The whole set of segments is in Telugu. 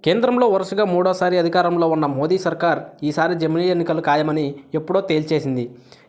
కేంద్రంలో వరుసగా మూడోసారి అధికారంలో ఉన్న మోదీ సర్కార్ ఈసారి జమిలీ ఎన్నికలు ఖాయమని ఎప్పుడో తేల్చేసింది.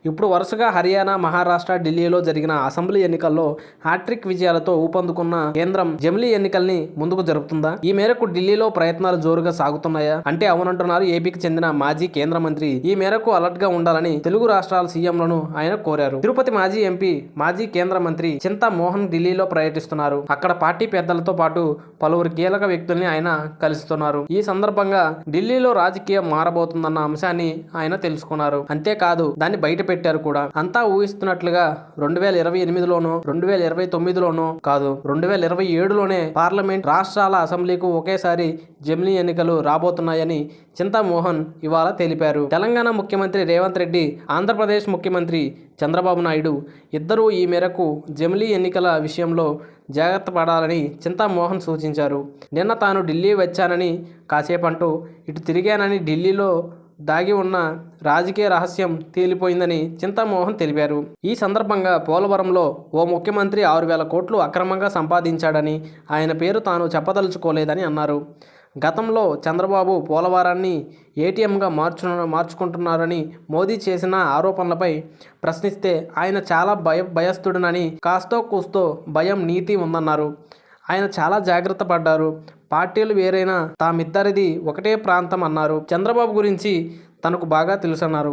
ఇప్పుడు వరుసగా హర్యానా, మహారాష్ట్ర, ఢిల్లీలో జరిగిన అసెంబ్లీ ఎన్నికల్లో హ్యాట్రిక్ విజయాలతో ఊపందుకున్న కేంద్రం జమిలీ ఎన్నికల్ని ముందుకు జరుపుతుందా? ఈ మేరకు ఢిల్లీలో ప్రయత్నాలు జోరుగా సాగుతున్నాయా అంటే అవునంటున్నారు ఏపీకి చెందిన మాజీ కేంద్ర మంత్రి. ఈ మేరకు అలర్ట్ గా ఉండాలని తెలుగు రాష్ట్రాల సీఎంలను ఆయన కోరారు. తిరుపతి మాజీ ఎంపీ, మాజీ కేంద్ర మంత్రి చింతా మోహన్ ఢిల్లీలో పర్యటిస్తున్నారు. అక్కడ పార్టీ పెద్దలతో పాటు పలువురు కీలక వ్యక్తుల్ని ఆయన కలుస్తున్నారు. ఈ సందర్భంగా ఢిల్లీలో రాజకీయం మారబోతుందన్న అంశాన్ని ఆయన తెలుసుకున్నారు. అంతేకాదు దాన్ని బయట పెట్టారు కూడా. అంతా ఊహిస్తున్నట్లుగా 2028లోనో 2029లోనో కాదు, 2027లోనే పార్లమెంట్, రాష్ట్రాల అసెంబ్లీకు ఒకేసారి జమిలీ ఎన్నికలు రాబోతున్నాయని చింతామోహన్ ఇవాళ తెలిపారు. తెలంగాణ ముఖ్యమంత్రి రేవంత్ రెడ్డి, ఆంధ్రప్రదేశ్ ముఖ్యమంత్రి చంద్రబాబు నాయుడు ఇద్దరూ ఈ మేరకు జమిలీ ఎన్నికల విషయంలో జాగ్రత్త పడాలని చింతామోహన్ సూచించారు. నిన్న తాను ఢిల్లీ వచ్చానని, కాసేపంటూ ఇటు తిరిగానని, ఢిల్లీలో దాగి ఉన్న రాజకీయ రహస్యం తేలిపోయిందని చింతామోహన్ తెలిపారు. ఈ సందర్భంగా పోలవరంలో ఓ ముఖ్యమంత్రి 6,000 కోట్లు అక్రమంగా సంపాదించాడని, ఆయన పేరు తాను చెప్పదలుచుకోలేదని అన్నారు. గతంలో చంద్రబాబు పోలవరాన్ని ఏటీఎంగా మార్చుకుంటున్నారని మోదీ చేసిన ఆరోపణలపై ప్రశ్నిస్తే ఆయన చాలా భయస్థుడనని, కాస్తో కూస్తో భయం, నీతి ఉందన్నారు. ఆయన చాలా జాగ్రత్త పడ్డారు. పార్టీలు వేరైనా తామిద్దరిది ఒకటే ప్రాంతం అన్నారు. చంద్రబాబు గురించి తనకు బాగా తెలుసన్నారు.